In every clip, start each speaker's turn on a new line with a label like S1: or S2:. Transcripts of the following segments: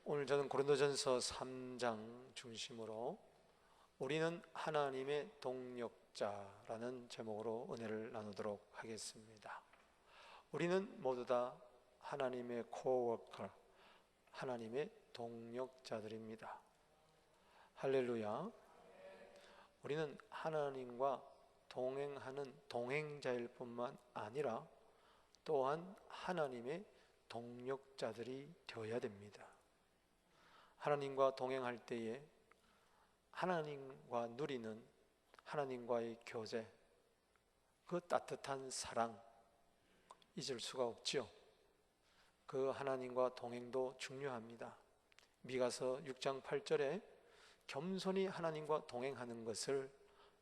S1: 오늘 저는 고린도전서 3장 중심으로 우리는 하나님의 동력자라는 제목으로 은혜를 나누도록 하겠습니다. 우리는 모두 다 하나님의 코워커, 하나님의 동력자들입니다. 할렐루야. 우리는 하나님과 동행하는 동행자일 뿐만 아니라 또한 하나님의 동력자들이 되어야 됩니다. 하나님과 동행할 때에 하나님과 누리는 하나님과의 교제, 그 따뜻한 사랑 잊을 수가 없지요. 그 하나님과 동행도 중요합니다. 미가서 6장 8절에 겸손히 하나님과 동행하는 것을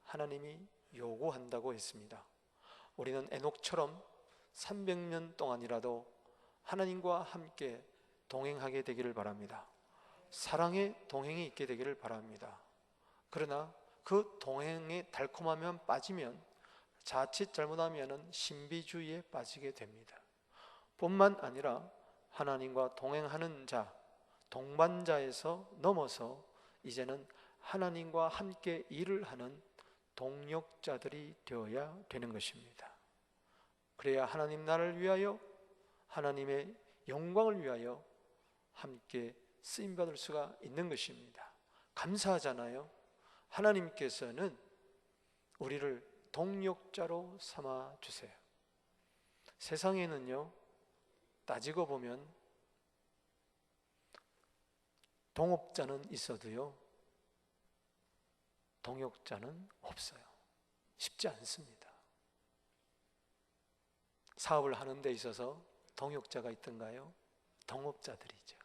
S1: 하나님이 요구한다고 했습니다. 우리는 에녹처럼 300년 동안이라도 하나님과 함께 동행하게 되기를 바랍니다. 사랑의 동행이 있게 되기를 바랍니다. 그러나 그 동행의 달콤함에 빠지면, 자칫 잘못하면 신비주의에 빠지게 됩니다. 뿐만 아니라 하나님과 동행하는 자, 동반자에서 넘어서 이제는 하나님과 함께 일을 하는 동력자들이 되어야 되는 것입니다. 그래야 하나님 나라를 위하여, 하나님의 영광을 위하여 함께 쓰임받을 수가 있는 것입니다. 감사하잖아요. 하나님께서는 우리를 동력자로 삼아 주세요. 세상에는요, 따지고 보면 동업자는 있어도요, 동역자는 없어요. 쉽지 않습니다. 사업을 하는 데 있어서 동역자가 있던가요? 동업자들이죠.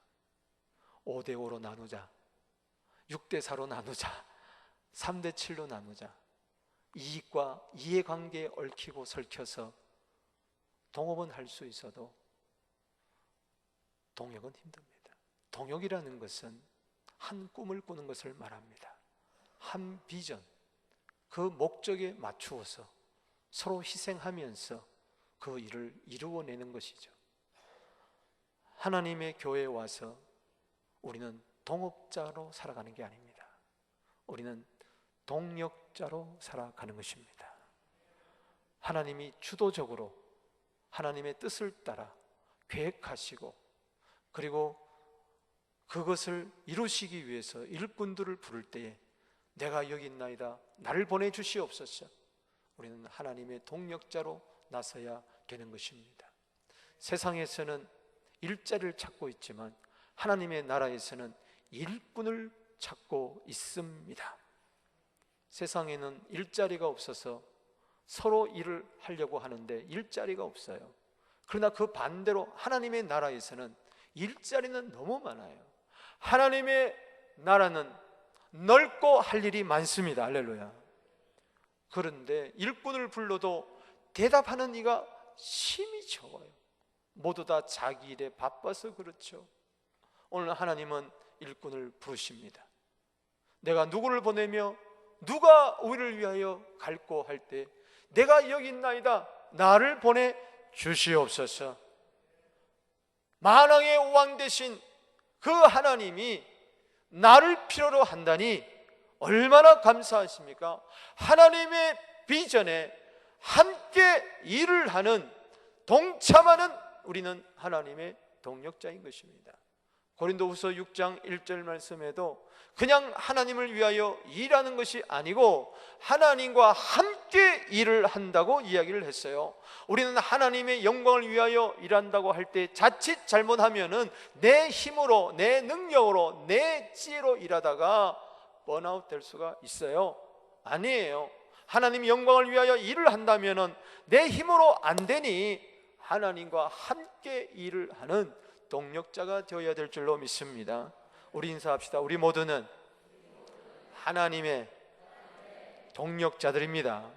S1: 5대5로 나누자, 6대4로 나누자, 3대7로 나누자, 이익과 이해관계에 얽히고 설켜서 동업은 할 수 있어도 동역은 힘듭니다. 동역이라는 것은 한 꿈을 꾸는 것을 말합니다. 한 비전, 그 목적에 맞추어서 서로 희생하면서 그 일을 이루어내는 것이죠. 하나님의 교회에 와서 우리는 동업자로 살아가는 게 아닙니다. 우리는 동력자로 살아가는 것입니다. 하나님이 주도적으로 하나님의 뜻을 따라 계획하시고, 그리고 그것을 이루시기 위해서 일꾼들을 부를 때에 내가 여기 있나이다, 나를 보내주시옵소서. 우리는 하나님의 동력자로 나서야 되는 것입니다. 세상에서는 일자리를 찾고 있지만 하나님의 나라에서는 일꾼을 찾고 있습니다. 세상에는 일자리가 없어서 서로 일을 하려고 하는데 일자리가 없어요. 그러나 그 반대로 하나님의 나라에서는 일자리는 너무 많아요. 하나님의 나라는 넓고 할 일이 많습니다. 할렐루야. 그런데 일꾼을 불러도 대답하는 이가 심히 적어요. 모두 다 자기 일에 바빠서 그렇죠. 오늘 하나님은 일꾼을 부르십니다. 내가 누구를 보내며 누가 우리를 위하여 갈고 할 때 내가 여기 있나이다, 나를 보내 주시옵소서. 만왕의 왕 되신 그 하나님이 나를 필요로 한다니 얼마나 감사하십니까? 하나님의 비전에 함께 일을 하는, 동참하는 우리는 하나님의 동력자인 것입니다. 고린도후서 6장 1절 말씀에도 그냥 하나님을 위하여 일하는 것이 아니고 하나님과 함께 일을 한다고 이야기를 했어요. 우리는 하나님의 영광을 위하여 일한다고 할 때 자칫 잘못하면은 내 힘으로, 내 능력으로, 내 지혜로 일하다가 번아웃 될 수가 있어요. 아니에요. 하나님 영광을 위하여 일을 한다면은 내 힘으로 안 되니 하나님과 함께 일을 하는 동력자가 되어야 될 줄로 믿습니다. 우리 인사합시다. 우리 모두는 하나님의 동력자들입니다.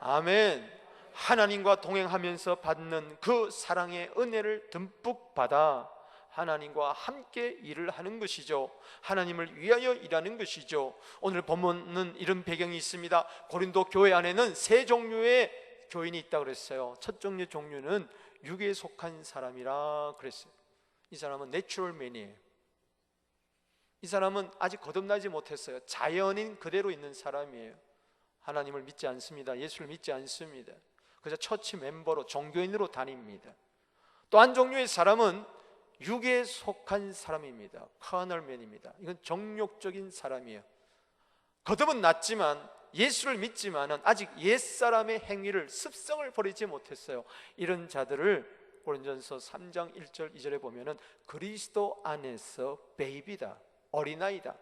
S1: 아멘. 하나님과 동행하면서 받는 그 사랑의 은혜를 듬뿍 받아 하나님과 함께 일을 하는 것이죠. 하나님을 위하여 일하는 것이죠. 오늘 본문은 이런 배경이 있습니다. 고린도 교회 안에는 세 종류의 교인이 있다고 그랬어요. 첫 종류는 육에 속한 사람이라 그랬어요. 이 사람은 내추럴맨이에요. 이 사람은 아직 거듭나지 못했어요. 자연인 그대로 있는 사람이에요. 하나님을 믿지 않습니다. 예수를 믿지 않습니다. 그저 처치 멤버로, 종교인으로 다닙니다. 또 한 종류의 사람은 육에 속한 사람입니다. 카널맨입니다. 이건 정욕적인 사람이에요. 거듭은 났지만, 예수를 믿지만은 아직 옛사람의 행위를, 습성을 버리지 못했어요. 이런 자들을 고린도전서 3장 1절 2절에 보면은 그리스도 안에서 베이비다, 어린아이다.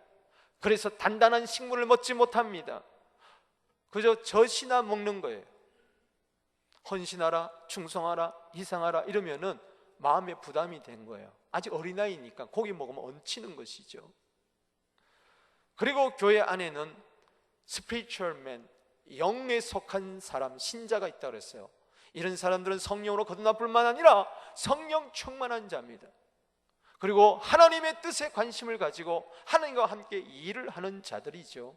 S1: 그래서 단단한 식물을 먹지 못합니다. 그저 젖이나 먹는 거예요. 헌신하라, 충성하라, 희생하라 이러면은 마음에 부담이 된 거예요. 아직 어린아이니까 고기 먹으면 얹히는 것이죠. 그리고 교회 안에는 spiritual man, 영에 속한 사람, 신자가 있다고 그랬어요. 이런 사람들은 성령으로 거듭날 뿐만 아니라 성령 충만한 자입니다. 그리고 하나님의 뜻에 관심을 가지고 하나님과 함께 일을 하는 자들이죠.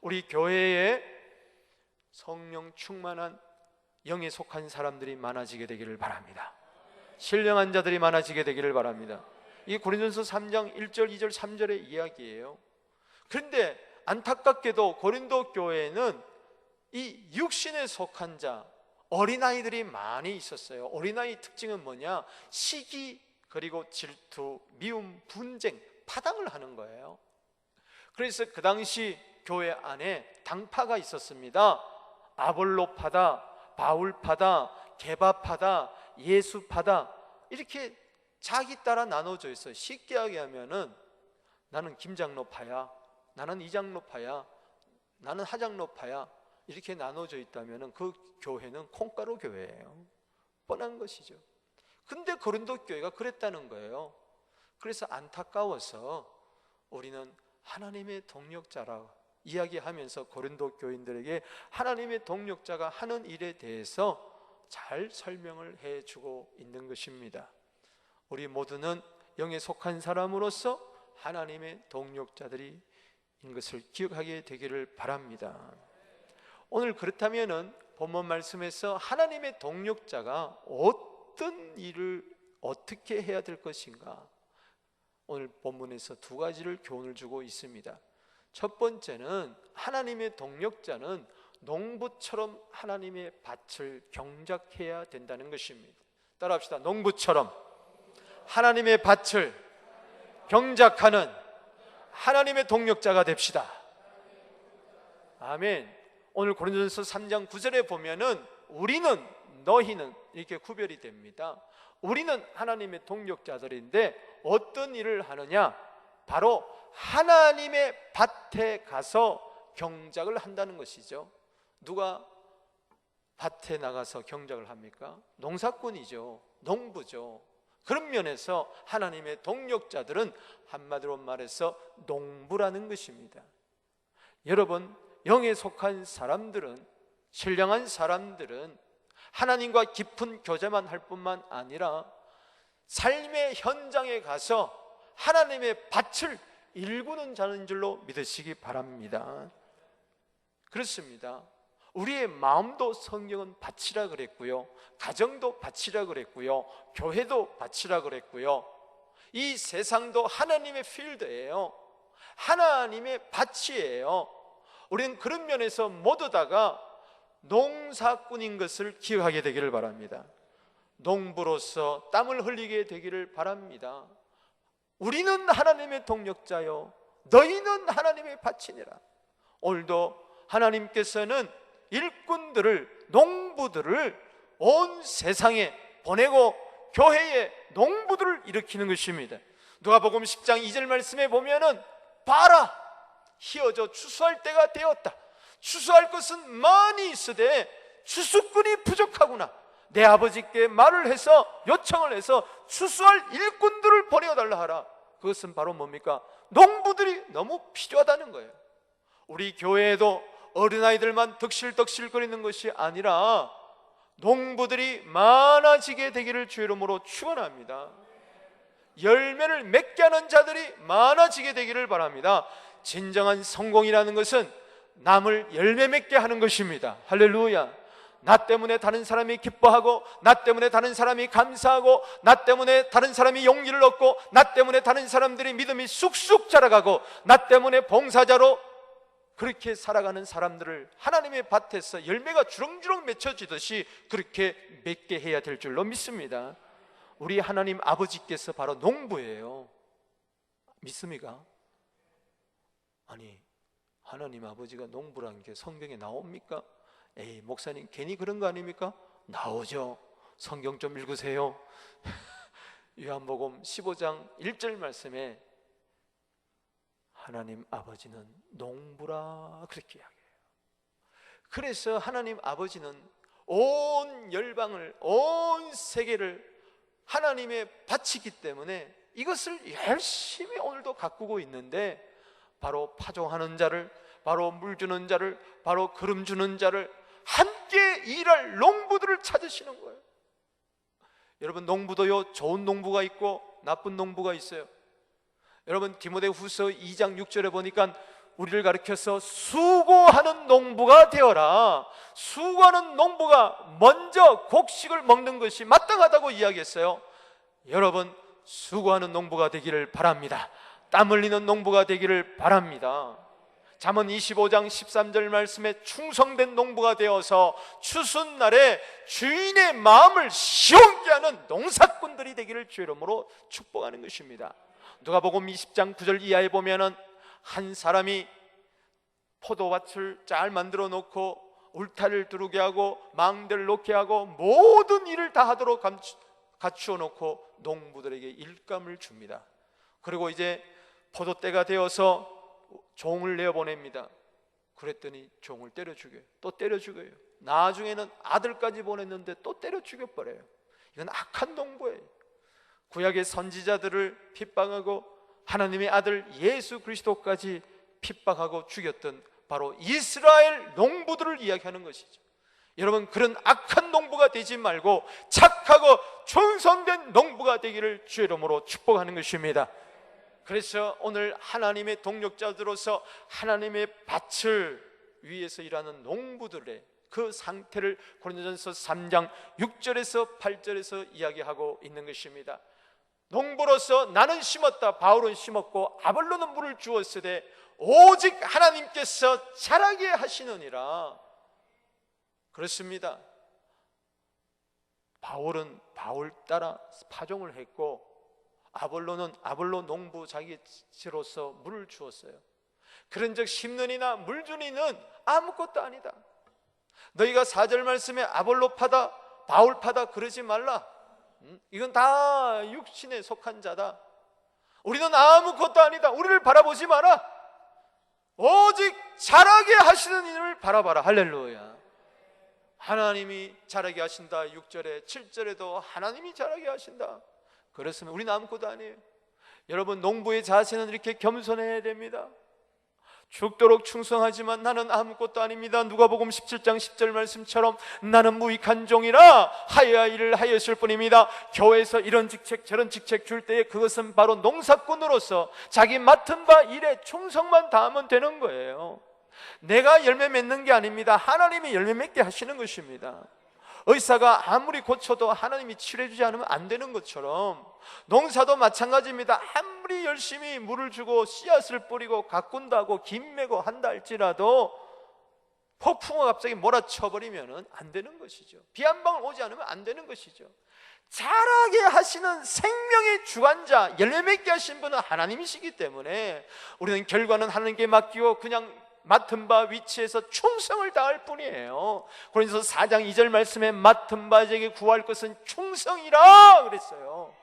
S1: 우리 교회에 성령 충만한 영에 속한 사람들이 많아지게 되기를 바랍니다. 신령한 자들이 많아지게 되기를 바랍니다. 이게 고린도전서 3장 1절, 2절, 3절의 이야기예요. 그런데 안타깝게도 고린도 교회에는 이 육신에 속한 자, 어린아이들이 많이 있었어요. 어린아이 특징은 뭐냐? 시기, 그리고 질투, 미움, 분쟁, 파당을 하는 거예요. 그래서 그 당시 교회 안에 당파가 있었습니다. 아볼로파다, 바울파다, 게바파다, 예수파다, 이렇게 자기 따라 나눠져 있어요. 쉽게 하면은 나는 김장로파야, 나는 이장로파야, 나는 하장로파야, 이렇게 나눠져 있다면은 그 교회는 콩가루 교회예요. 뻔한 것이죠. 근데 고린도 교회가 그랬다는 거예요. 그래서 안타까워서 우리는 하나님의 동력자라 이야기하면서 고린도 교인들에게 하나님의 동력자가 하는 일에 대해서 잘 설명을 해주고 있는 것입니다. 우리 모두는 영에 속한 사람으로서 하나님의 동력자들이 인 것을 기억하게 되기를 바랍니다. 오늘 그렇다면은 본문 말씀에서 하나님의 동력자가 어떤 일을 어떻게 해야 될 것인가, 오늘 본문에서 두 가지를 교훈을 주고 있습니다. 첫 번째는 하나님의 동력자는 농부처럼 하나님의 밭을 경작해야 된다는 것입니다. 따라합시다. 농부처럼 하나님의 밭을 경작하는 하나님의 동력자가 됩시다. 아멘. 오늘 고린도전서 3장 9절에 보면은 우리는, 너희는 이렇게 구별이 됩니다. 우리는 하나님의 동력자들인데 어떤 일을 하느냐? 바로 하나님의 밭에 가서 경작을 한다는 것이죠. 누가 밭에 나가서 경작을 합니까? 농사꾼이죠. 농부죠. 그런 면에서 하나님의 동력자들은 한마디로 말해서 농부라는 것입니다. 여러분, 영에 속한 사람들은, 신령한 사람들은 하나님과 깊은 교제만 할 뿐만 아니라 삶의 현장에 가서 하나님의 밭을 일구는 자인 줄로 믿으시기 바랍니다. 그렇습니다. 우리의 마음도 성경은 밭이라 그랬고요, 가정도 밭이라 그랬고요, 교회도 밭이라 그랬고요, 이 세상도 하나님의 필드예요. 하나님의 밭이에요. 우리는 그런 면에서 모두 다가 농사꾼인 것을 기억하게 되기를 바랍니다. 농부로서 땀을 흘리게 되기를 바랍니다. 우리는 하나님의 동력자요, 너희는 하나님의 밭이니라. 오늘도 하나님께서는 일꾼들을, 농부들을 온 세상에 보내고 교회에 농부들을 일으키는 것입니다. 누가복음 10장 2절 말씀에 보면은 봐라, 희어져 추수할 때가 되었다. 추수할 것은 많이 있으되 추수꾼이 부족하구나. 내 아버지께 말을 해서, 요청을 해서 추수할 일꾼들을 보내어달라 하라. 그것은 바로 뭡니까? 농부들이 너무 필요하다는 거예요. 우리 교회에도 어린아이들만 덕실덕실거리는 것이 아니라 농부들이 많아지게 되기를 주의 이름으로 축원합니다. 열매를 맺게 하는 자들이 많아지게 되기를 바랍니다. 진정한 성공이라는 것은 남을 열매 맺게 하는 것입니다. 할렐루야. 나 때문에 다른 사람이 기뻐하고, 나 때문에 다른 사람이 감사하고, 나 때문에 다른 사람이 용기를 얻고, 나 때문에 다른 사람들이 믿음이 쑥쑥 자라가고, 나 때문에 봉사자로 그렇게 살아가는 사람들을 하나님의 밭에서 열매가 주렁주렁 맺혀지듯이 그렇게 맺게 해야 될 줄로 믿습니다. 우리 하나님 아버지께서 바로 농부예요. 믿습니까? 아니, 하나님 아버지가 농부라는 게 성경에 나옵니까? 에이, 목사님 괜히 그런 거 아닙니까? 나오죠. 성경 좀 읽으세요. 요한복음 15장 1절 말씀에 하나님 아버지는 농부라 그렇게 이야기해요. 그래서 하나님 아버지는 온 열방을, 온 세계를 하나님의 밭이기 때문에 이것을 열심히 오늘도 가꾸고 있는데, 바로 파종하는 자를, 바로 물 주는 자를, 바로 기름 주는 자를, 함께 일할 농부들을 찾으시는 거예요. 여러분, 농부도요, 좋은 농부가 있고 나쁜 농부가 있어요. 여러분, 디모데후서 2장 6절에 보니까 우리를 가르쳐서 수고하는 농부가 되어라. 수고하는 농부가 먼저 곡식을 먹는 것이 마땅하다고 이야기했어요. 여러분, 수고하는 농부가 되기를 바랍니다. 땀 흘리는 농부가 되기를 바랍니다. 잠언 25장 13절 말씀에 충성된 농부가 되어서 추수날에 주인의 마음을 시원케 하는 농사꾼들이 되기를 주의 이름으로 축복하는 것입니다. 누가복음 20장 9절 이하에 보면은 한 사람이 포도밭을 잘 만들어 놓고 울타리를 두르게 하고 망대를 놓게 하고 모든 일을 다 하도록 갖추어 놓고 농부들에게 일감을 줍니다. 그리고 이제 포도때가 되어서 종을 내어보냅니다. 그랬더니 종을 때려 죽여요. 또 때려 죽여요. 나중에는 아들까지 보냈는데 또 때려 죽여버려요. 이건 악한 농부예요. 구약의 선지자들을 핍박하고 하나님의 아들 예수 그리스도까지 핍박하고 죽였던 바로 이스라엘 농부들을 이야기하는 것이죠. 여러분, 그런 악한 농부가 되지 말고 착하고 충성된 농부가 되기를 주의 이름으로 축복하는 것입니다. 그래서 오늘 하나님의 동력자들로서 하나님의 밭을 위해서 일하는 농부들의 그 상태를 고린도전서 3장 6절에서 8절에서 이야기하고 있는 것입니다. 농부로서 나는 심었다, 바울은 심었고 아볼로는 물을 주었으되 오직 하나님께서 자라게 하시느니라. 그렇습니다. 바울은 바울 따라 파종을 했고 아볼로는 아볼로 농부 자기로서 물을 주었어요. 그런즉 심는 이나 물 주는 이는 아무것도 아니다. 너희가 4절 말씀에 아볼로 파다 바울 파다 그러지 말라. 이건 다 육신에 속한 자다. 우리는 아무것도 아니다. 우리를 바라보지 마라. 오직 자라게 하시는 이를 바라봐라. 할렐루야. 하나님이 자라게 하신다. 6절에 7절에도 하나님이 자라게 하신다. 그렇으면 우리는 아무것도 아니에요. 여러분, 농부의 자세는 이렇게 겸손해야 됩니다. 죽도록 충성하지만 나는 아무것도 아닙니다. 누가복음 17장 10절 말씀처럼 나는 무익한 종이라 하여야 일을 하였을 뿐입니다. 교회에서 이런 직책 저런 직책 줄 때에 그것은 바로 농사꾼으로서 자기 맡은 바 일에 충성만 다하면 되는 거예요. 내가 열매 맺는 게 아닙니다. 하나님이 열매 맺게 하시는 것입니다. 의사가 아무리 고쳐도 하나님이 치료해 주지 않으면 안 되는 것처럼 농사도 마찬가지입니다. 아무리 열심히 물을 주고 씨앗을 뿌리고 가꾼다고 김매고 한다 할지라도 폭풍우가 갑자기 몰아쳐버리면 안 되는 것이죠. 비 한 방울 오지 않으면 안 되는 것이죠. 자라게 하시는 생명의 주관자, 열매 맺게 하신 분은 하나님이시기 때문에 우리는 결과는 하나님께 맡기고 그냥 맡은 바 위치에서 충성을 다할 뿐이에요. 고린도서 4장 2절 말씀에 맡은 바에게 구할 것은 충성이라 그랬어요.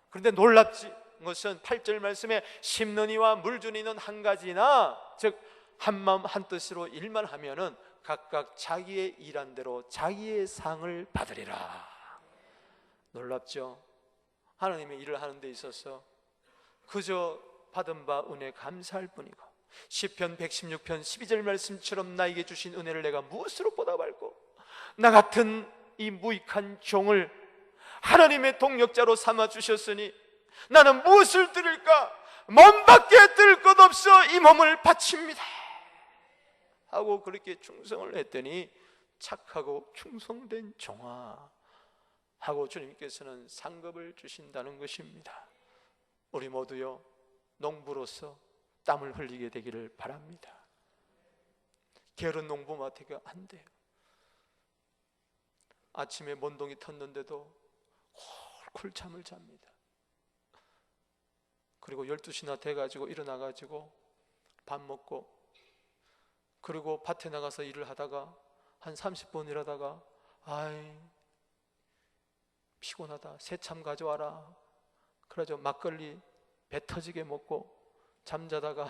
S1: 그런데 놀랍지 것은 8절 말씀에 심는 이와 물 주는 이는 한 가지나, 즉 한마음 한뜻으로 일만 하면은 각각 자기의 일한 대로 자기의 상을 받으리라. 놀랍죠? 하나님의 일을 하는 데 있어서 그저 받은 바 은혜 감사할 뿐이고, 시편 116편 12절 말씀처럼 나에게 주신 은혜를 내가 무엇으로 보답할꼬? 나 같은 이 무익한 종을 하나님의 동력자로 삼아 주셨으니 나는 무엇을 드릴까? 몸밖에 드릴 것 없어 이 몸을 바칩니다 하고 그렇게 충성을 했더니 착하고 충성된 종아 하고 주님께서는 상급을 주신다는 것입니다. 우리 모두요, 농부로서 땀을 흘리게 되기를 바랍니다. 게으른 농부 맡기가 안 돼요. 아침에 먼동이 텄는데도 콜콜 잠을 잡니다. 그리고 12시나 돼가지고 일어나가지고 밥 먹고, 그리고 밭에 나가서 일을 하다가 한 30분 일하다가 아이 피곤하다, 새참 가져와라. 그러죠. 막걸리 배 터지게 먹고 잠자다가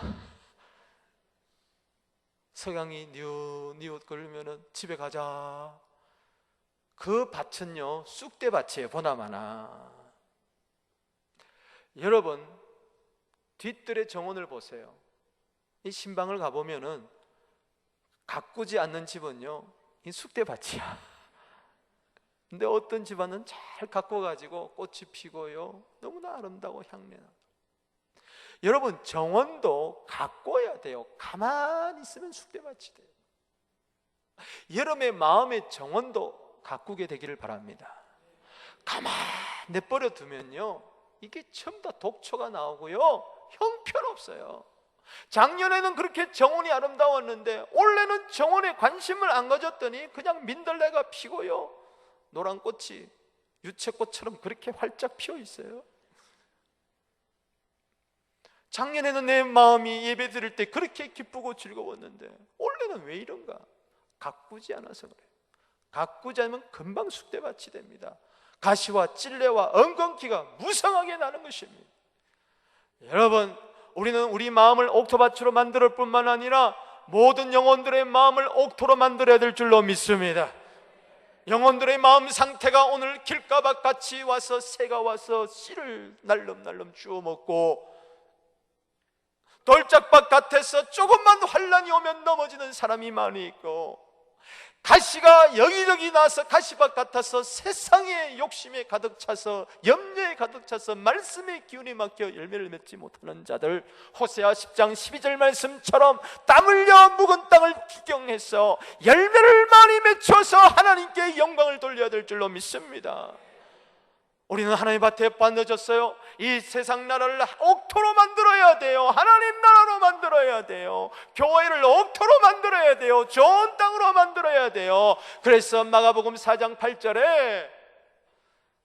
S1: 석양이 니웃니웃 거리면은 집에 가자. 그 밭은요, 쑥대밭이에요. 보나마나. 여러분, 뒤뜰의 정원을 보세요. 이 신방을 가보면은 가꾸지 않는 집은요, 이 쑥대밭이야. 근데 어떤 집안은 잘 가꿔가지고 꽃이 피고요, 너무나 아름다워 향내나. 여러분, 정원도 가꿔야 돼요. 가만히 있으면 쑥대밭이 돼요. 여러분의 마음의 정원도 가꾸게 되기를 바랍니다. 가만히 내버려 두면요, 이게 전부 다 독초가 나오고요, 형편없어요. 작년에는 그렇게 정원이 아름다웠는데 올해는 정원에 관심을 안 가졌더니 그냥 민들레가 피고요, 노란 꽃이 유채꽃처럼 그렇게 활짝 피어 있어요. 작년에는 내 마음이 예배 드릴 때 그렇게 기쁘고 즐거웠는데 올해는 왜 이런가? 가꾸지 않아서 그래요. 가꾸지 않으면 금방 쑥대밭이 됩니다. 가시와 찔레와 엉겅퀴가 무성하게 나는 것입니다. 여러분, 우리는 우리 마음을 옥토밭으로 만들 뿐만 아니라 모든 영혼들의 마음을 옥토로 만들어야 될 줄로 믿습니다. 영혼들의 마음 상태가 오늘 길가밭 같이 와서 새가 와서 씨를 날름날름 주워 먹고, 돌짝밭 같아서 조금만 환란이 오면 넘어지는 사람이 많이 있고, 가시가 여기저기 나서 가시밭 같아서 세상의 욕심에 가득 차서 염려에 가득 차서 말씀의 기운이 막혀 열매를 맺지 못하는 자들, 호세아 10장 12절 말씀처럼 땀 흘려 묵은 땅을 기경해서 열매를 많이 맺혀서 하나님께 영광을 돌려야 될 줄로 믿습니다. 우리는 하나님 밭에 빠져졌어요. 이 세상 나라를 옥토로 만들어야 돼요. 하나님 나라로 만들어야 돼요. 교회를 옥토로 만들어야 돼요. 좋은 땅으로 만들어야 돼요. 그래서 마가복음 4장 8절에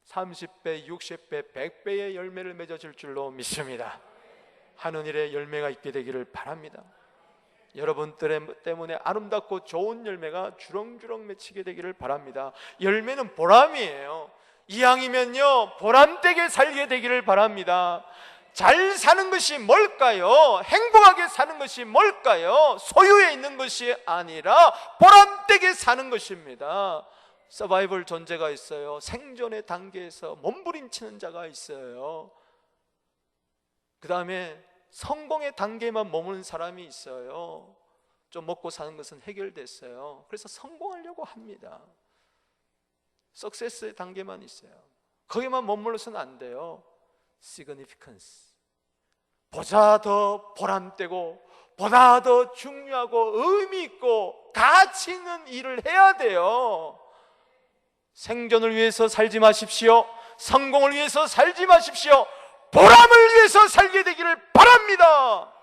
S1: 30배, 60배, 100배의 열매를 맺어줄 줄로 믿습니다. 하는 일에 열매가 있게 되기를 바랍니다. 여러분들 때문에 아름답고 좋은 열매가 주렁주렁 맺히게 되기를 바랍니다. 열매는 보람이에요. 이왕이면요, 보람되게 살게 되기를 바랍니다. 잘 사는 것이 뭘까요? 행복하게 사는 것이 뭘까요? 소유에 있는 것이 아니라 보람되게 사는 것입니다. 서바이벌 존재가 있어요. 생존의 단계에서 몸부림치는 자가 있어요. 그 다음에 성공의 단계만 머무는 사람이 있어요. 좀 먹고 사는 것은 해결됐어요. 그래서 성공하려고 합니다. 석세스의 단계만 있어요. 거기만 머물러서는 안 돼요. significance, 보다 더 보람되고 보다 더 중요하고 의미 있고 가치 있는 일을 해야 돼요. 생존을 위해서 살지 마십시오. 성공을 위해서 살지 마십시오. 보람을 위해서 살게 되기를 바랍니다.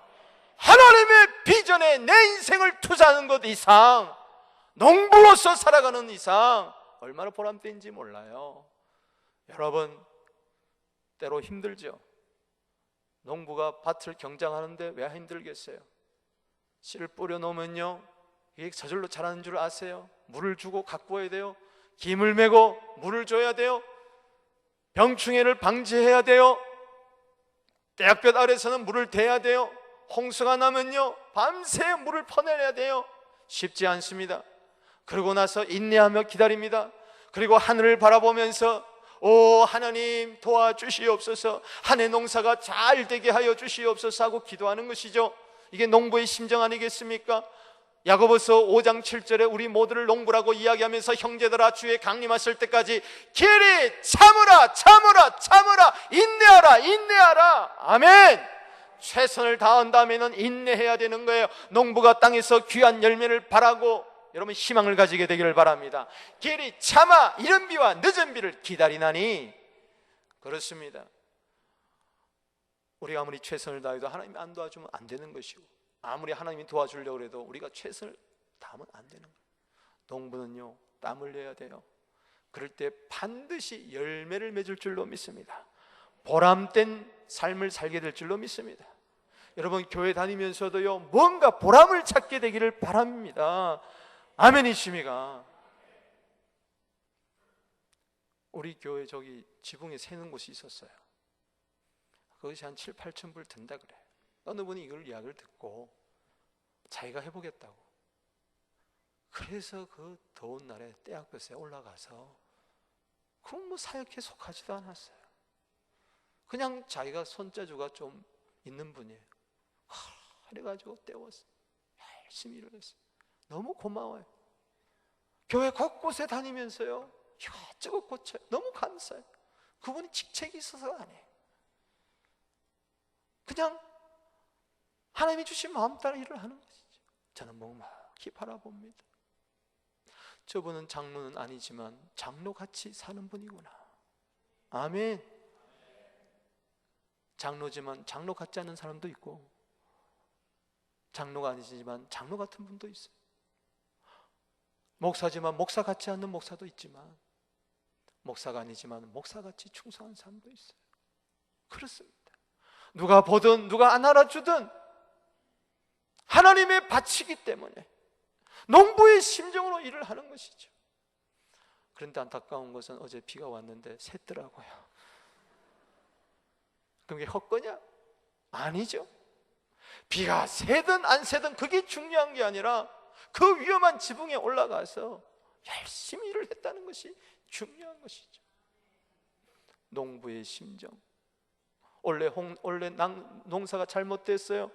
S1: 하나님의 비전에 내 인생을 투자하는 것 이상, 농부로서 살아가는 이상 얼마나 보람된지 몰라요. 여러분, 때로 힘들죠. 농부가 밭을 경작하는데 왜 힘들겠어요? 씨를 뿌려 놓으면요, 이게 저절로 자라는 줄 아세요? 물을 주고 가꾸어야 돼요. 김을 메고 물을 줘야 돼요. 병충해를 방지해야 돼요. 대학볕 아래서는 물을 대야 돼요. 홍수가 나면요, 밤새 물을 퍼내야 돼요. 쉽지 않습니다. 그러고 나서 인내하며 기다립니다. 그리고 하늘을 바라보면서 오 하나님 도와주시옵소서, 한 해 농사가 잘 되게 하여 주시옵소서 하고 기도하는 것이죠. 이게 농부의 심정 아니겠습니까? 야고보서 5장 7절에 우리 모두를 농부라고 이야기하면서 형제들아 주의 강림하실 때까지 길이 참으라 참으라 참으라, 인내하라 인내하라. 아멘. 최선을 다한 다음에는 인내해야 되는 거예요. 농부가 땅에서 귀한 열매를 바라고 여러분 희망을 가지게 되기를 바랍니다. 길이 차마 이른 비와 늦은 비를 기다리나니, 그렇습니다. 우리가 아무리 최선을 다해도 하나님이 안 도와주면 안 되는 것이고, 아무리 하나님이 도와주려고 해도 우리가 최선을 다하면 안 되는 거예요. 농부는요, 땀 흘려야 돼요. 그럴 때 반드시 열매를 맺을 줄로 믿습니다. 보람된 삶을 살게 될 줄로 믿습니다. 여러분 교회 다니면서도요, 뭔가 보람을 찾게 되기를 바랍니다. 아멘이십니까? 우리 교회 저기 지붕에 새는 곳이 있었어요. 그것이 한 7, 8천 불 든다 그래. 어느 분이 이걸 이야기를 듣고 자기가 해보겠다고, 그래서 그 더운 날에 떼약볕에 올라가서, 그건 뭐 사역에 속하지도 않았어요. 그냥 자기가 손재주가 좀 있는 분이에요. 그래가지고 떼웠어요. 열심히 일을 했어요. 너무 고마워요. 교회 곳곳에 다니면서요, 이것저것 고쳐요. 너무 감사해요. 그분이 직책이 있어서가 아니에요. 그냥 하나님이 주신 마음 따라 일을 하는 것이죠. 저는 묵묵히 바라봅니다. 저분은 장로는 아니지만 장로같이 사는 분이구나. 아멘. 장로지만 장로 같지 않은 사람도 있고, 장로가 아니지만 장로 같은 분도 있어요. 목사지만 목사 같지 않는 목사도 있지만, 목사가 아니지만 목사같이 충성한 사람도 있어요. 그렇습니다. 누가 보든 누가 안 알아주든 하나님의 밭이기 때문에 농부의 심정으로 일을 하는 것이죠. 그런데 안타까운 것은 어제 비가 왔는데 샜더라고요. 그게 헛거냐? 아니죠. 비가 새든 안 새든 그게 중요한 게 아니라 그 위험한 지붕에 올라가서 열심히 일을 했다는 것이 중요한 것이죠. 농부의 심정. 원래 농사가 잘못됐어요.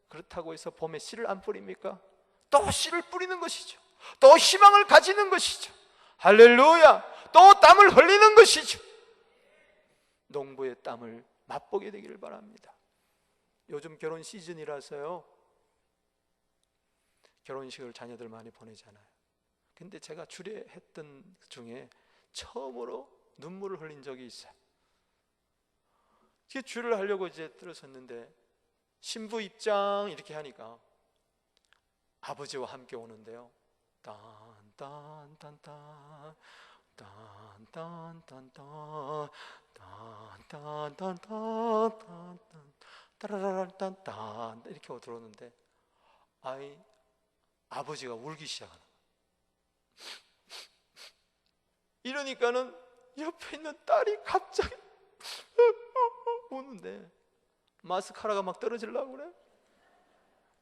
S1: 그렇다고 해서 봄에 씨를 안 뿌립니까? 또 씨를 뿌리는 것이죠. 또 희망을 가지는 것이죠. 할렐루야. 또 땀을 흘리는 것이죠. 농부의 땀을 맛보게 되기를 바랍니다. 요즘 결혼 시즌이라서요, 결혼식을 자녀들 많이 보내잖아요. 근데 제가 주례했던 중에 처음으로 눈물을 흘린 적이 있어요. 주례를 하려고 이제 들어섰는데 신부 입장 이렇게 하니까 아버지와 함께 오는데요, 딴딴딴딴 딴딴딴딴 딴딴딴딴 따라라란딴딴 이렇게 들어오는데, 아버지가 울기 시작하는 거예요. 이러니까는 옆에 있는 딸이 갑자기 우는데 마스카라가 막 떨어지려고 그래.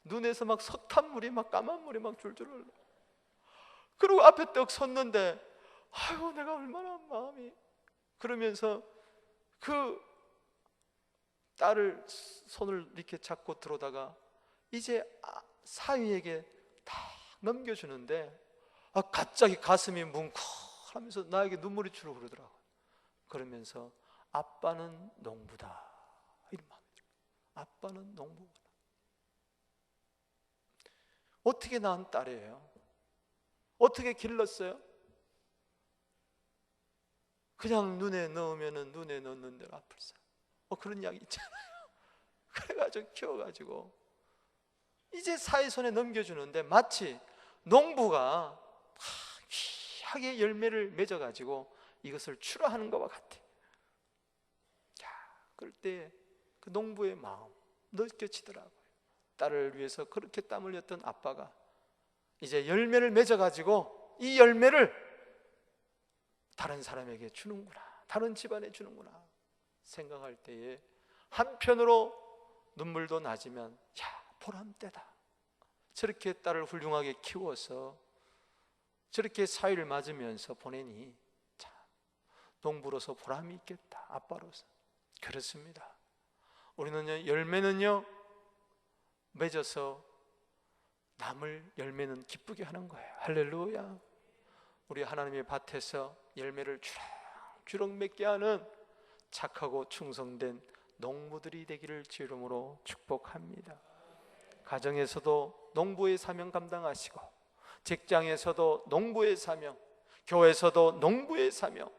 S1: 눈에서 막 석탄물이 막 까만 물이 막 줄줄 흘러. 그리고 앞에 떡 섰는데 아유 내가 얼마나 마음이, 그러면서 그 딸을 손을 이렇게 잡고 들어오다가 이제 사위에게 다 넘겨주는데 갑자기 가슴이 뭉클하면서 나에게 눈물이 주르 흐르더라고요. 그러면서 아빠는 농부다, 이런 마음이 들어요. 아빠는 농부구나. 어떻게 낳은 딸이에요? 어떻게 길렀어요? 그냥 눈에 넣으면은 눈에 넣는 대로 아플사. 그런 이야기 있잖아요. 그래가지고 키워가지고 이제 사위 손에 넘겨주는데 마치 농부가 귀하게 열매를 맺어가지고 이것을 출하하는 것과 같아. 자, 그럴 때 그 농부의 마음 느껴지더라고요. 딸을 위해서 그렇게 땀 흘렸던 아빠가 이제 열매를 맺어가지고 이 열매를 다른 사람에게 주는구나, 다른 집안에 주는구나 생각할 때에 한편으로 눈물도 나지만 보람되다. 저렇게 딸을 훌륭하게 키워서 저렇게 사위를 맞으면서 보내니 참 농부로서 보람이 있겠다, 아빠로서. 그렇습니다. 우리는요, 열매는요 맺어서 남을 열매는 기쁘게 하는 거예요. 할렐루야. 우리 하나님의 밭에서 열매를 주렁주렁 맺게 하는 착하고 충성된 농부들이 되기를 주 이름으로 축복합니다. 가정에서도 농부의 사명 감당하시고 직장에서도 농부의 사명, 교회에서도 농부의 사명,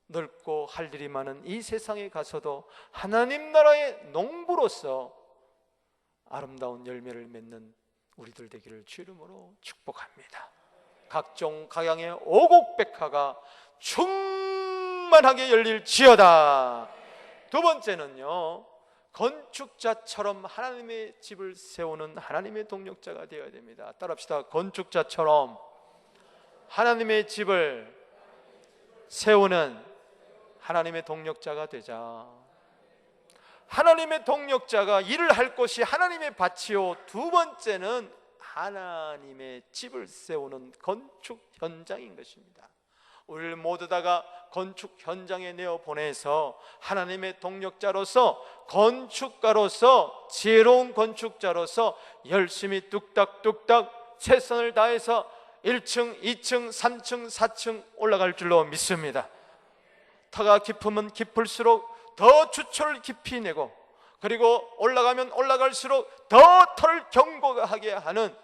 S1: 넓고 할 일이 많은 이 세상에 가서도 하나님 나라의 농부로서 아름다운 열매를 맺는 우리들 되기를 주 이름으로 축복합니다. 각종 각양의 오곡백화가 충만하게 열릴지어다. 두 번째는요, 건축자처럼 하나님의 집을 세우는 하나님의 동력자가 되어야 됩니다. 따라합시다. 건축자처럼 하나님의 집을 세우는 하나님의 동력자가 되자. 하나님의 동력자가 일을 할 곳이 하나님의 밭이요, 두 번째는 하나님의 집을 세우는 건축 현장인 것입니다. 우리를 모두 다가 건축 현장에 내어 보내서 하나님의 동력자로서, 건축가로서, 지혜로운 건축자로서 열심히 뚝딱뚝딱 최선을 다해서 1층, 2층, 3층, 4층 올라갈 줄로 믿습니다. 터가 깊으면 깊을수록 더 주철을 깊이 내고, 그리고 올라가면 올라갈수록 더 터를 견고하게 하는,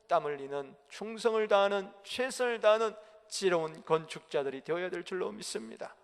S1: 땀 흘리는, 충성을 다하는, 최선을 다하는 지혜로운 건축자들이 되어야 될 줄로 믿습니다.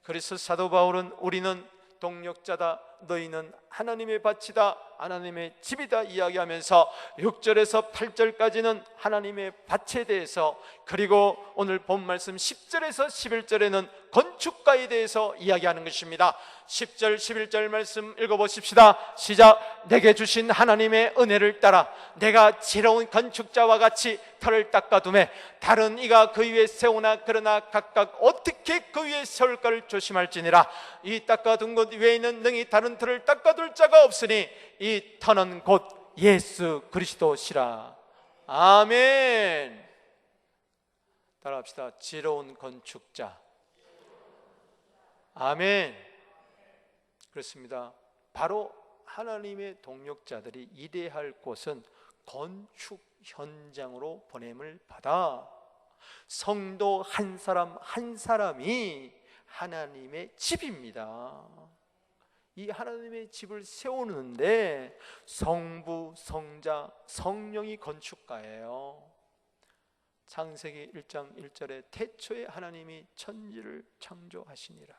S1: 그래서 사도 바울은 우리는 동력자다, 너희는 하나님의 밭이다, 하나님의 집이다 이야기하면서 6절에서 8절까지는 하나님의 밭에 대해서, 그리고 오늘 본 말씀 10절에서 11절에는 건축가에 대해서 이야기하는 것입니다. 10절 11절 말씀 읽어보십시다. 시작. 내게 주신 하나님의 은혜를 따라 내가 지혜로운 건축자와 같이 터를 닦아두매 다른 이가 그 위에 세우나 그러나 각각 어떻게 그 위에 세울까를 조심할지니라. 이 닦아둔 것 외에는 능히 다른 터를 닦아둘 자가 없으니 이 터는 곧 예수 그리스도시라. 아멘. 따라합시다. 지혜로운 건축자. 아멘. 그렇습니다. 바로 하나님의 동력자들이 일해야 할 곳은 건축 현장으로 보냄을 받아 성도 한 사람 한 사람이 하나님의 집입니다. 이 하나님의 집을 세우는데 성부, 성자, 성령이 건축가예요. 창세기 1장 1절에 태초에 하나님이 천지를 창조하시니라.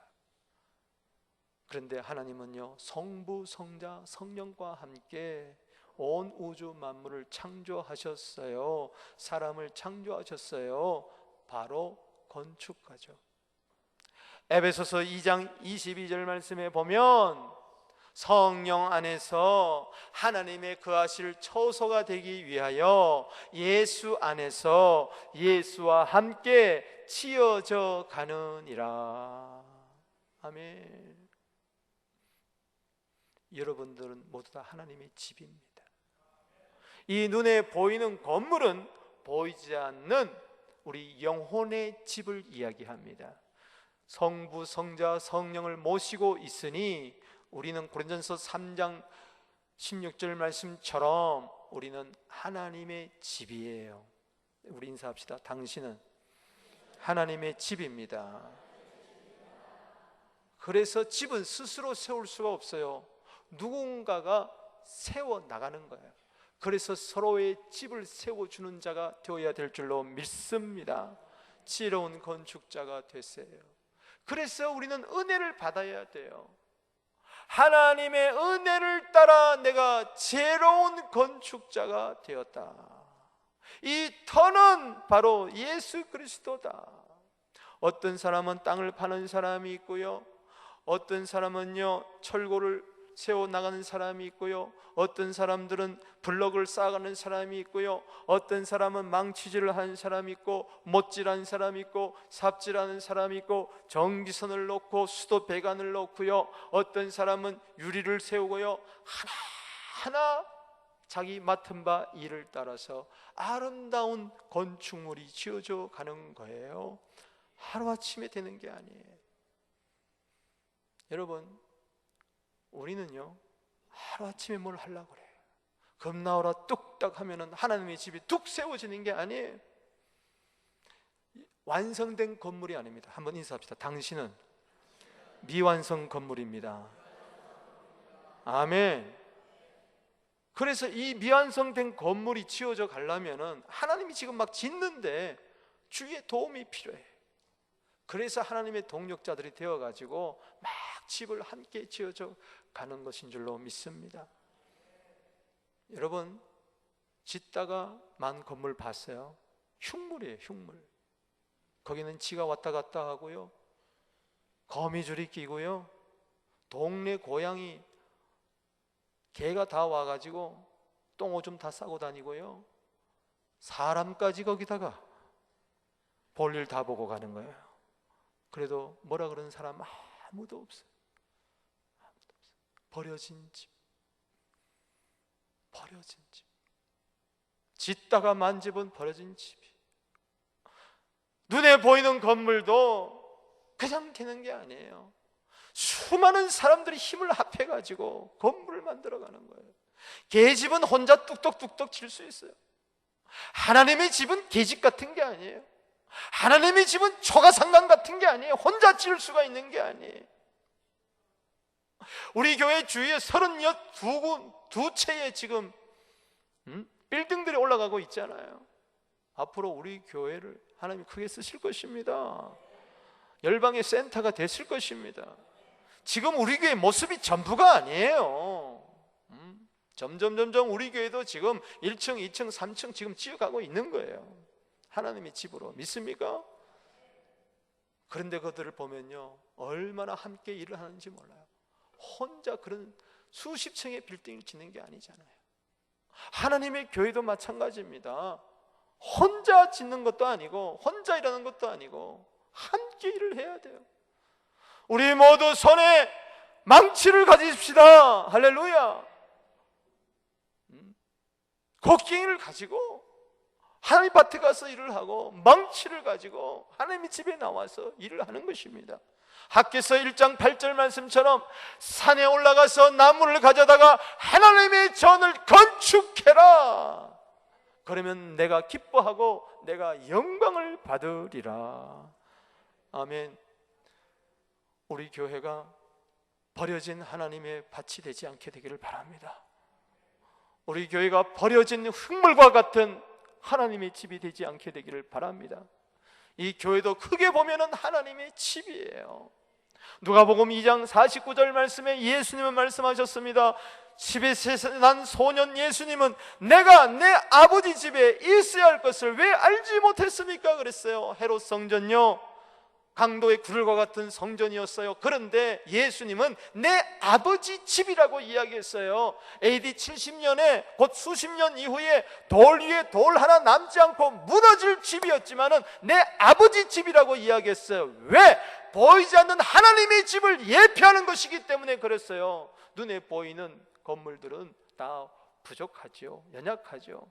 S1: 그런데 하나님은요, 성부, 성자, 성령과 함께 온 우주 만물을 창조하셨어요. 사람을 창조하셨어요. 바로 건축가죠. 에베소서 2장 22절 말씀에 보면 성령 안에서 하나님의 거하실 처소가 되기 위하여 예수 안에서 예수와 함께 지어져 가느니라. 아멘. 여러분들은 모두 다 하나님의 집입니다. 이 눈에 보이는 건물은 보이지 않는 우리 영혼의 집을 이야기합니다. 성부, 성자, 성령을 모시고 있으니 우리는 고린도전서 3장 16절 말씀처럼 우리는 하나님의 집이에요. 우리 인사합시다. 당신은 하나님의 집입니다. 그래서 집은 스스로 세울 수가 없어요. 누군가가 세워 나가는 거예요. 그래서 서로의 집을 세워주는 자가 되어야 될 줄로 믿습니다. 지혜로운 건축자가 되세요. 그래서 우리는 은혜를 받아야 돼요. 하나님의 은혜를 따라 내가 지혜로운 건축자가 되었다. 이 터는 바로 예수 그리스도다. 어떤 사람은 땅을 파는 사람이 있고요, 어떤 사람은요 철골을 세워 나가는 사람이 있고요, 어떤 사람들은 블럭을 쌓아가는 사람이 있고요, 어떤 사람은 망치질을 하는 사람이 있고, 못질하는 사람이 있고, 삽질하는 사람이 있고, 전기선을 놓고 수도 배관을 놓고요, 어떤 사람은 유리를 세우고요, 하나하나 자기 맡은 바 일을 따라서 아름다운 건축물이 지어져 가는 거예요. 하루아침에 되는 게 아니에요. 여러분, 우리는요 하루아침에 뭘 하려고 그래요. 겁나오라 뚝딱 하면은 하나님의 집이 뚝 세워지는 게 아니에요. 완성된 건물이 아닙니다. 한번 인사합시다. 당신은 미완성 건물입니다. 아멘. 그래서 이 미완성된 건물이 지어져 가려면은 하나님이 지금 막 짓는데 주위에 도움이 필요해. 그래서 하나님의 동력자들이 되어가지고 막 집을 함께 지어져 가는 것인 줄로 믿습니다. 여러분, 짓다가 만 건물 봤어요? 흉물이에요, 흉물. 거기는 지가 왔다 갔다 하고요, 거미줄이 끼고요, 동네 고양이 개가 다 와가지고 똥오줌 다 싸고 다니고요, 사람까지 거기다가 볼일 다 보고 가는 거예요. 그래도 뭐라 그러는 사람 아무도 없어요. 버려진 집, 버려진 집. 짓다가 만집은 버려진 집이. 눈에 보이는 건물도 그냥 되는 게 아니에요. 수많은 사람들이 힘을 합해가지고 건물을 만들어가는 거예요. 계집은 혼자 뚝뚝뚝뚝 질 수 있어요. 하나님의 집은 계집 같은 게 아니에요. 하나님의 집은 초가상관 같은 게 아니에요. 혼자 지을 수가 있는 게 아니에요. 우리 교회 주위에 32채의 지금 빌딩들이 올라가고 있잖아요. 앞으로 우리 교회를 하나님이 크게 쓰실 것입니다. 열방의 센터가 됐을 것입니다. 지금 우리 교회 모습이 전부가 아니에요. 점점 우리 교회도 지금 1층, 2층, 3층 지금 지어가고 있는 거예요. 하나님의 집으로. 믿습니까? 그런데 그들을 보면요, 얼마나 함께 일을 하는지 몰라요. 혼자 그런 수십 층의 빌딩을 짓는 게 아니잖아요. 하나님의 교회도 마찬가지입니다. 혼자 짓는 것도 아니고 혼자 일하는 것도 아니고 함께 일을 해야 돼요. 우리 모두 손에 망치를 가지십시다. 할렐루야. 곡괭이를 가지고 하나님 밭에 가서 일을 하고 망치를 가지고 하나님의 집에 나와서 일을 하는 것입니다. 학개서 1장 8절 말씀처럼 산에 올라가서 나무를 가져다가 하나님의 전을 건축해라. 그러면 내가 기뻐하고 내가 영광을 받으리라. 아멘. 우리 교회가 버려진 하나님의 밭이 되지 않게 되기를 바랍니다. 우리 교회가 버려진 흙물과 같은 하나님의 집이 되지 않게 되기를 바랍니다. 이 교회도 크게 보면은 하나님의 집이에요. 누가복음 2장 49절 말씀에 예수님은 말씀하셨습니다. 12세 난 소년 예수님은 내가 내 아버지 집에 있어야 할 것을 왜 알지 못했습니까? 그랬어요. 헤롯 성전요, 강도의 구들과 같은 성전이었어요. 그런데 예수님은 내 아버지 집이라고 이야기했어요. AD 70년에 곧 수십 년 이후에 돌 위에 돌 하나 남지 않고 무너질 집이었지만은 내 아버지 집이라고 이야기했어요. 왜? 보이지 않는 하나님의 집을 예표하는 것이기 때문에 그랬어요. 눈에 보이는 건물들은 다 부족하죠, 연약하죠.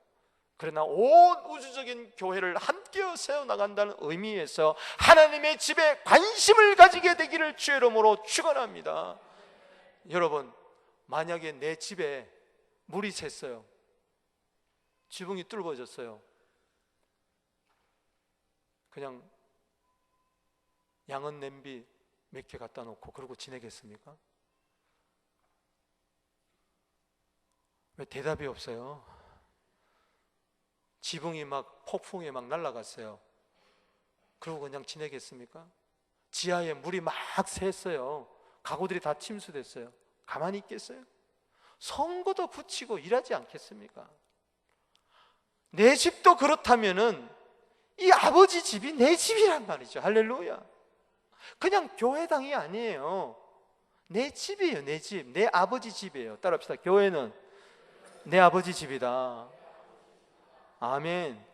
S1: 그러나 온 우주적인 교회를 함께 세워나간다는 의미에서 하나님의 집에 관심을 가지게 되기를 주의 이름으로 축원합니다. 여러분, 만약에 내 집에 물이 샜어요, 지붕이 뚫어졌어요, 그냥 양은 냄비 몇 개 갖다 놓고 그러고 지내겠습니까? 왜 대답이 없어요? 지붕이 막 폭풍에 막 날아갔어요. 그러고 그냥 지내겠습니까? 지하에 물이 막 샜어요. 가구들이 다 침수됐어요. 가만히 있겠어요? 선거도 붙이고 일하지 않겠습니까? 내 집도 그렇다면은 이 아버지 집이 내 집이란 말이죠. 할렐루야. 그냥 교회당이 아니에요. 내 집이에요. 내 집, 내 아버지 집이에요. 따라합시다. 교회는 내 아버지 집이다. 아멘.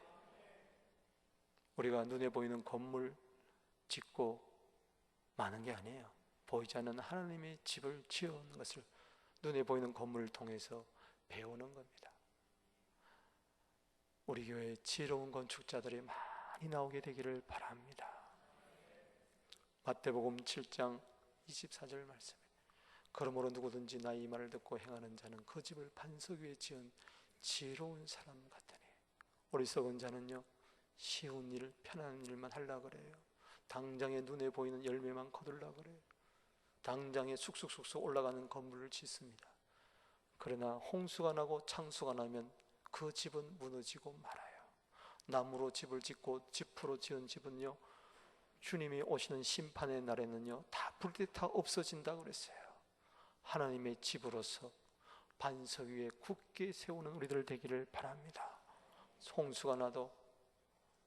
S1: 우리가 눈에 보이는 건물 짓고 많은 게 아니에요. 보이지 않는 하나님의 집을 지어오는 것을 눈에 보이는 건물을 통해서 배우는 겁니다. 우리 교회에 지혜로운 건축자들이 많이 나오게 되기를 바랍니다. 마태복음 7장 24절 말씀에 그러므로 누구든지 나의 이 말을 듣고 행하는 자는 그 집을 반석 위에 지은 지혜로운 사람 같으니 어리석은 자는요 쉬운 일, 편한 일만 하려고 그래요. 당장에 눈에 보이는 열매만 거두려고 그래요. 당장에 쑥쑥쑥쑥 올라가는 건물을 짓습니다. 그러나 홍수가 나고 창수가 나면 그 집은 무너지고 말아요. 나무로 집을 짓고 지프로 지은 집은요, 주님이 오시는 심판의 날에는요 다 불때 다 없어진다고 그랬어요. 하나님의 집으로서 반석 위에 굳게 세우는 우리들 되기를 바랍니다. 홍수가 나도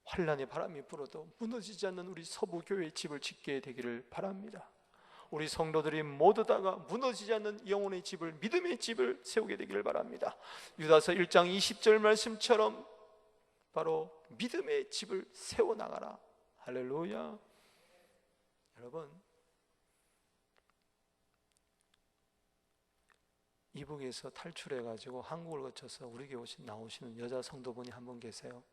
S1: 환란의 바람이 불어도 무너지지 않는 우리 서부교회의 집을 짓게 되기를 바랍니다. 우리 성도들이 모두 다가 무너지지 않는 영혼의 집을, 믿음의 집을 세우게 되기를 바랍니다. 유다서 1장 20절 말씀처럼 바로 믿음의 집을 세워나가라. 할렐루야. 여러분, 이북에서 탈출해가지고 한국을 거쳐서 우리 교회 나오시는 여자 성도분이 한 분 계세요.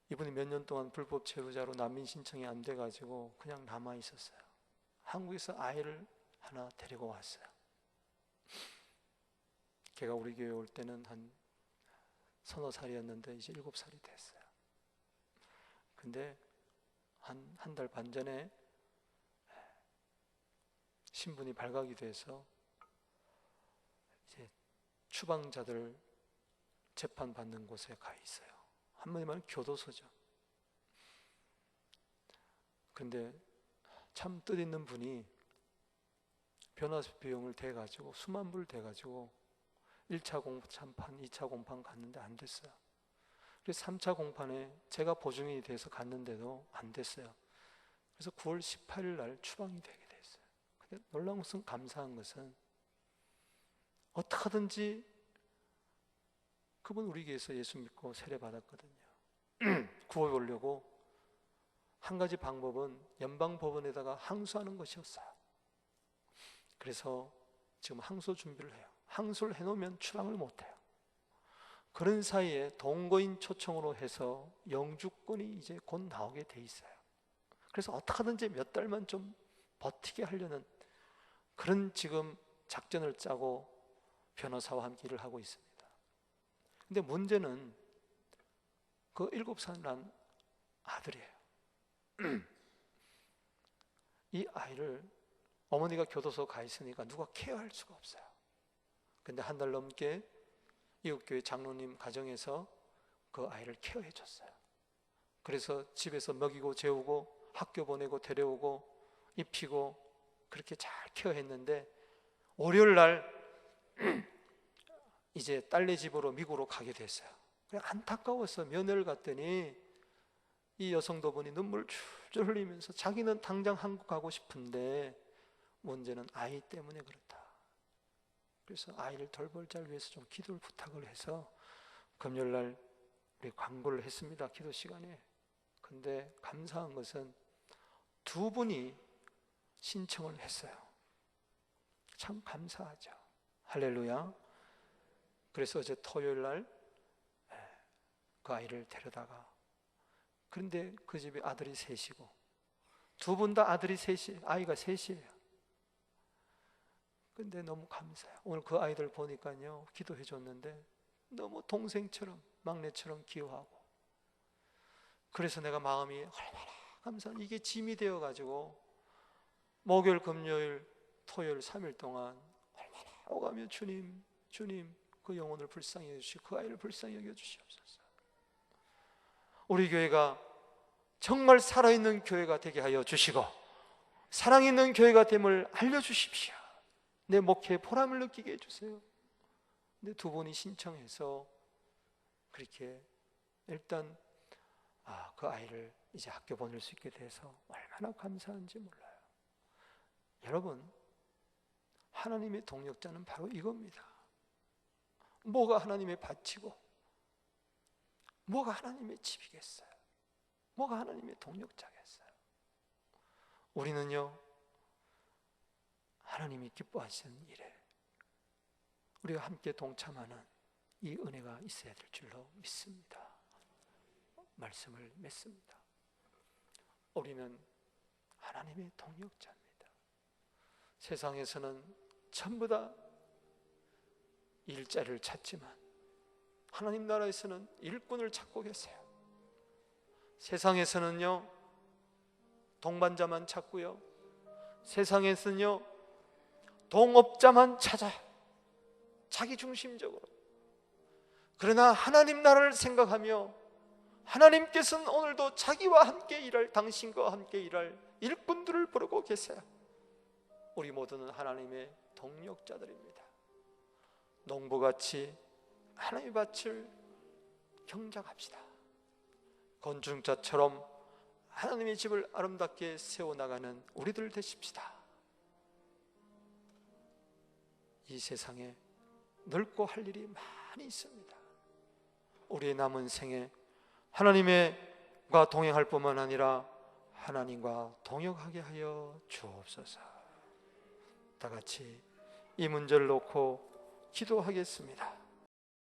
S1: 이분이 몇 년 동안 불법 체류자로 난민 신청이 안 돼가지고 그냥 남아 있었어요. 한국에서 아이를 하나 데리고 왔어요. 걔가 우리 교회 올 때는 한 서너 살이었는데 이제 7살이 됐어요. 근데 한 달 반 전에 신분이 발각이 돼서 이제 추방자들 재판받는 곳에 가 있어요. 한마디 말하면 교도소죠. 근데 참 뜻있는 분이 변호사 비용을 대가지고 수만 불 대가지고 1차 공판, 2차 공판 갔는데 안 됐어요. 그래서 3차 공판에 제가 보증인이 돼서 갔는데도 안 됐어요. 그래서 9월 18일 날 추방이 되게 됐어요. 근데 놀라운 것은, 감사한 것은 어떻게 하든지 그분 우리 교회에서 예수 믿고 세례 받았거든요. 구해보려고 한 가지 방법은 연방법원에다가 항소하는 것이었어요. 그래서 지금 항소 준비를 해요. 항소를 해놓으면 추방을 못해요. 그런 사이에 동거인 초청으로 해서 영주권이 이제 곧 나오게 돼 있어요. 그래서 어떻게 하든지 몇 달만 좀 버티게 하려는 그런 지금 작전을 짜고 변호사와 함께 일을 하고 있습니다. 근데 문제는 그 7살 난 아들이에요. 이 아이를 어머니가 교도소 가 있으니까 누가 케어할 수가 없어요. 근데 한 달 넘게 이웃교회 장로님 가정에서 그 아이를 케어해 줬어요. 그래서 집에서 먹이고 재우고 학교 보내고 데려오고 입히고 그렇게 잘 케어했는데 월요일 날 이제 딸네 집으로 미국으로 가게 됐어요. 그냥 안타까워서 면회를 갔더니 이 여성도분이 눈물 줄줄 흘리면서 자기는 당장 한국 가고 싶은데 문제는 아이 때문에 그렇다. 그래서 아이를 돌볼 자를 위해서 좀 기도를 부탁을 해서 금요일 날 우리 광고를 했습니다. 기도 시간에. 근데 감사한 것은 두 분이 신청을 했어요. 참 감사하죠. 할렐루야. 그래서 어제 토요일 날 그 아이를 데려다가, 그런데 그 집에 아들이 셋이고 두 분 다 아들이 셋이, 아이가 셋이에요. 근데 너무 감사해요. 오늘 그 아이들 보니까요, 기도해 줬는데 너무 동생처럼 막내처럼 귀여워하고, 그래서 내가 마음이 얼마나 감사한, 이게 짐이 되어 가지고 목요일 금요일 토요일 3일 동안 얼마나 오가며 주님 그 영혼을 불쌍히 여겨주시고 그 아이를 불쌍히 여겨주시옵소서. 우리 교회가 정말 살아있는 교회가 되게 하여 주시고 사랑 있는 교회가 됨을 알려주십시오. 내 목회에 보람을 느끼게 해주세요. 근데 두 분이 신청해서 그렇게 일단 그 아이를 이제 학교 보낼 수 있게 돼서 얼마나 감사한지 몰라요. 여러분, 하나님의 동력자는 바로 이겁니다. 뭐가 하나님의 밭이고 뭐가 하나님의 집이겠어요? 뭐가 하나님의 동력자겠어요? 우리는요, 하나님이 기뻐하시는 일에 우리가 함께 동참하는 이 은혜가 있어야 될 줄로 믿습니다. 말씀을 맺습니다. 우리는 하나님의 동력자입니다. 세상에서는 전부 다 일자리를 찾지만 하나님 나라에서는 일꾼을 찾고 계세요. 세상에서는요, 동반자만 찾고요, 세상에서는요, 동업자만 찾아 자기 중심적으로. 그러나 하나님 나라를 생각하며 하나님께서는 오늘도 자기와 함께 일할, 당신과 함께 일할 일꾼들을 부르고 계세요. 우리 모두는 하나님의 동력자들입니다. 농부같이 하나님의 밭을 경작합시다. 건축자처럼 하나님의 집을 아름답게 세워나가는 우리들 되십시다. 이 세상에 넓고 할 일이 많이 있습니다. 우리의 남은 생에 하나님과 동행할 뿐만 아니라 하나님과 동역하게 하여 주옵소서. 다 같이 이 문제를 놓고 기도하겠습니다.